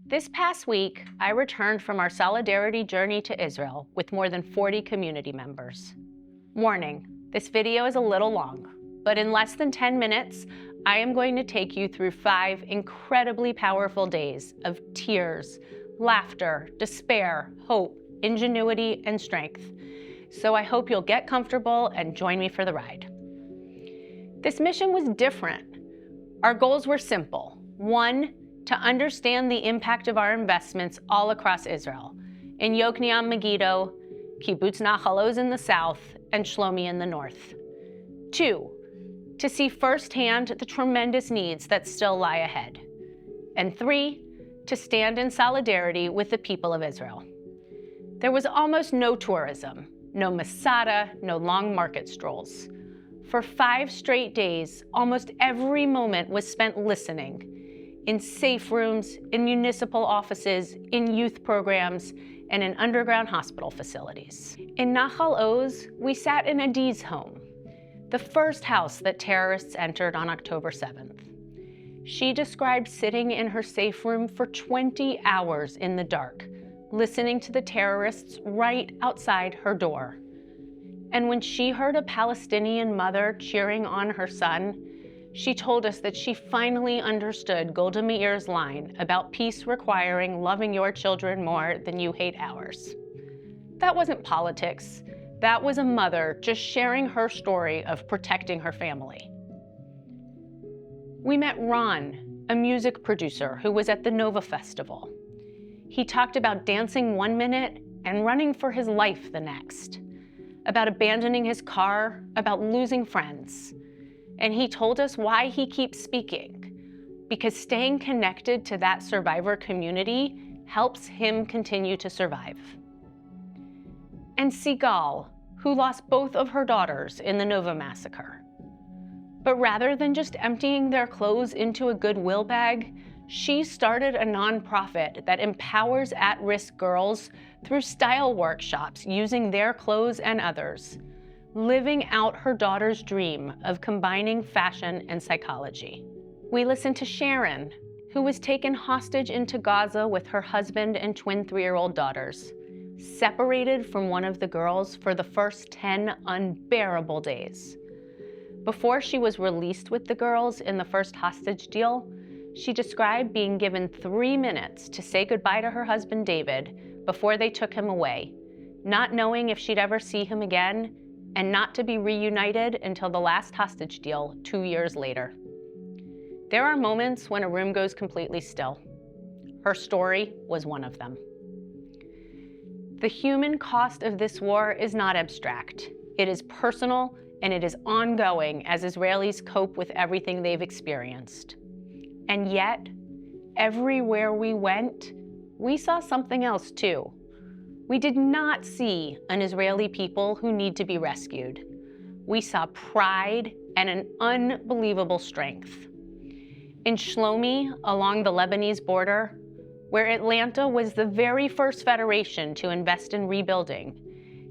This past week, I returned from our solidarity journey to Israel with more than 40 community members. Warning, this video is a little long, but in less than 10 minutes, I am going to take you through 5 incredibly powerful days of tears, laughter, despair, hope, ingenuity, and strength. So I hope you'll get comfortable and join me for the ride. This mission was different. Our goals were simple. 1, to understand the impact of our investments all across Israel, in Yokneam, Megiddo, Kibbutz Nahal Oz in the south, and Shlomi in the north. 2, to see firsthand the tremendous needs that still lie ahead. And 3, to stand in solidarity with the people of Israel. There was almost no tourism, no Masada, no long market strolls. For 5 straight days, almost every moment was spent listening, in safe rooms, in municipal offices, in youth programs, and in underground hospital facilities. In Nahal Oz, we sat in Adi's home, the first house that terrorists entered on October 7th. She described sitting in her safe room for 20 hours in the dark, listening to the terrorists right outside her door. And when she heard a Palestinian mother cheering on her son, she told us that she finally understood Golda Meir's line about peace requiring loving your children more than you hate ours. That wasn't politics. That was a mother just sharing her story of protecting her family. We met Ron, a music producer who was at the Nova Festival. He talked about dancing one minute and running for his life the next, about abandoning his car, about losing friends. And he told us why he keeps speaking, because staying connected to that survivor community helps him continue to survive. And Sigal, who lost both of her daughters in the Nova massacre. But rather than just emptying their clothes into a Goodwill bag, she started a nonprofit that empowers at-risk girls through style workshops using their clothes and others, living out her daughter's dream of combining fashion and psychology. We listened to Sharon, who was taken hostage into Gaza with her husband and twin 3-year-old daughters, separated from one of the girls for the first 10 unbearable days. Before she was released with the girls in the first hostage deal, she described being given 3 minutes to say goodbye to her husband David before they took him away, not knowing if she'd ever see him again, and not to be reunited until the last hostage deal 2 years later. There are moments when a room goes completely still. Her story was one of them. The human cost of this war is not abstract. It is personal, and it is ongoing as Israelis cope with everything they've experienced. And yet, everywhere we went, we saw something else too. We did not see an Israeli people who need to be rescued. We saw pride and an unbelievable strength. In Shlomi, along the Lebanese border, where Atlanta was the very first federation to invest in rebuilding,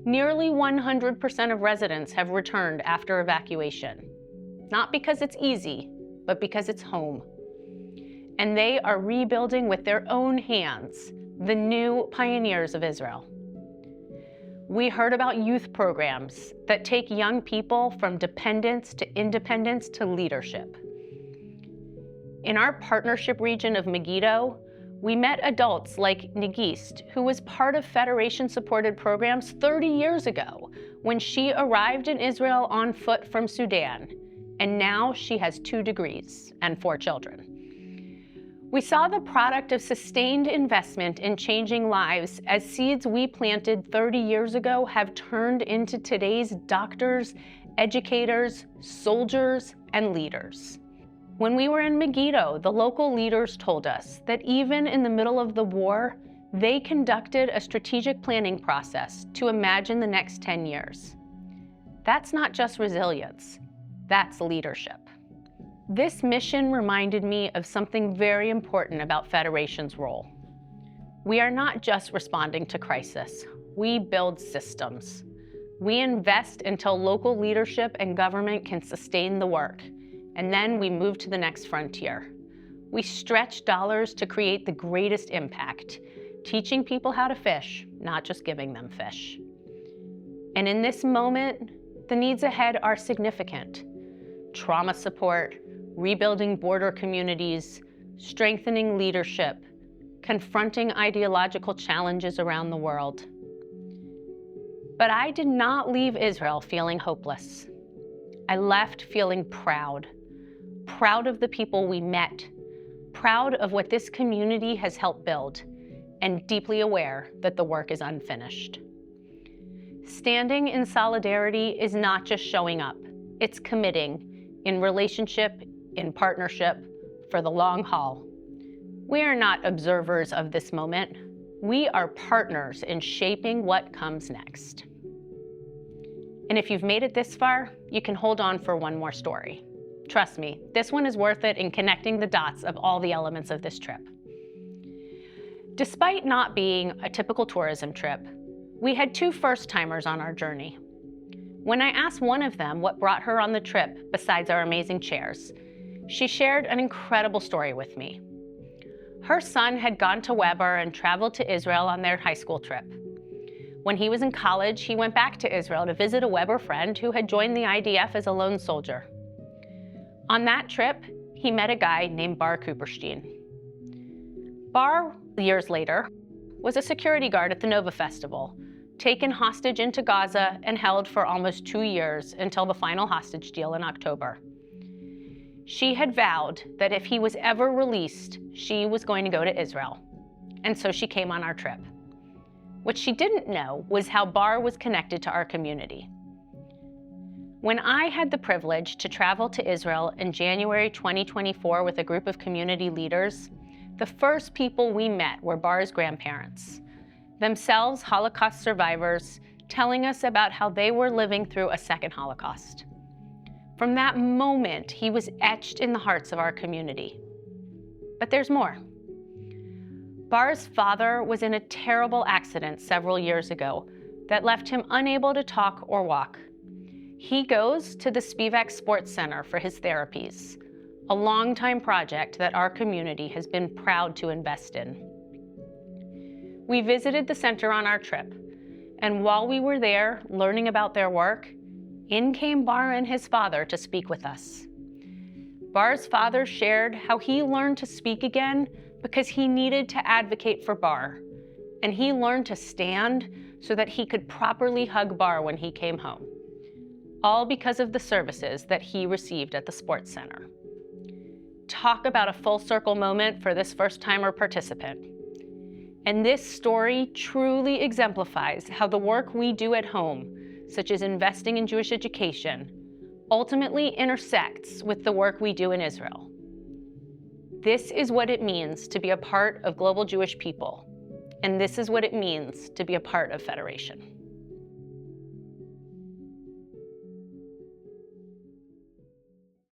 nearly 100% of residents have returned after evacuation. Not because it's easy, but because it's home. And they are rebuilding with their own hands, the new pioneers of Israel. We heard about youth programs that take young people from dependence to independence to leadership. In our partnership region of Megiddo, we met adults like Nagist, who was part of Federation-supported programs 30 years ago when she arrived in Israel on foot from Sudan, and now she has 2 degrees and 4 children. We saw the product of sustained investment in changing lives as seeds we planted 30 years ago have turned into today's doctors, educators, soldiers, and leaders. When we were in Megiddo, the local leaders told us that even in the middle of the war, they conducted a strategic planning process to imagine the next 10 years. That's not just resilience, that's leadership. This mission reminded me of something very important about Federation's role. We are not just responding to crisis, we build systems. We invest until local leadership and government can sustain the work, and then we move to the next frontier. We stretch dollars to create the greatest impact, teaching people how to fish, not just giving them fish. And in this moment, the needs ahead are significant. Trauma support, rebuilding border communities, strengthening leadership, confronting ideological challenges around the world. But I did not leave Israel feeling hopeless. I left feeling proud of the people we met, proud of what this community has helped build, and deeply aware that the work is unfinished. Standing in solidarity is not just showing up, it's committing in relationship, in partnership, for the long haul. We are not observers of this moment. We are partners in shaping what comes next. And if you've made it this far, you can hold on for one more story. Trust me, this one is worth it in connecting the dots of all the elements of this trip. Despite not being a typical tourism trip, we had two first-timers on our journey. When I asked one of them what brought her on the trip besides our amazing chairs, she shared an incredible story with me. Her son had gone to Weber and traveled to Israel on their high school trip. When he was in college, he went back to Israel to visit a Weber friend who had joined the IDF as a lone soldier. On that trip, he met a guy named Bar Cooperstein. Bar, years later, was a security guard at the Nova Festival, taken hostage into Gaza and held for almost 2 years until the final hostage deal in October. She had vowed that if he was ever released, she was going to go to Israel, and so she came on our trip. What she didn't know was how Bar was connected to our community. When I had the privilege to travel to Israel in January 2024 with a group of community leaders, the first people we met were Bar's grandparents, themselves Holocaust survivors, telling us about how they were living through a second Holocaust. From that moment, he was etched in the hearts of our community. But there's more. Bar's father was in a terrible accident several years ago that left him unable to talk or walk. He goes to the Spivak Sports Center for his therapies, a longtime project that our community has been proud to invest in. We visited the center on our trip, and while we were there learning about their work, in came Bar and his father to speak with us. Bar's father shared how he learned to speak again because he needed to advocate for Bar, and he learned to stand so that he could properly hug Bar when he came home, all because of the services that he received at the sports center. Talk about a full circle moment for this first-timer participant. And this story truly exemplifies how the work we do at home, such as investing in Jewish education, ultimately intersects with the work we do in Israel. This is what it means to be a part of global Jewish people, and this is what it means to be a part of Federation.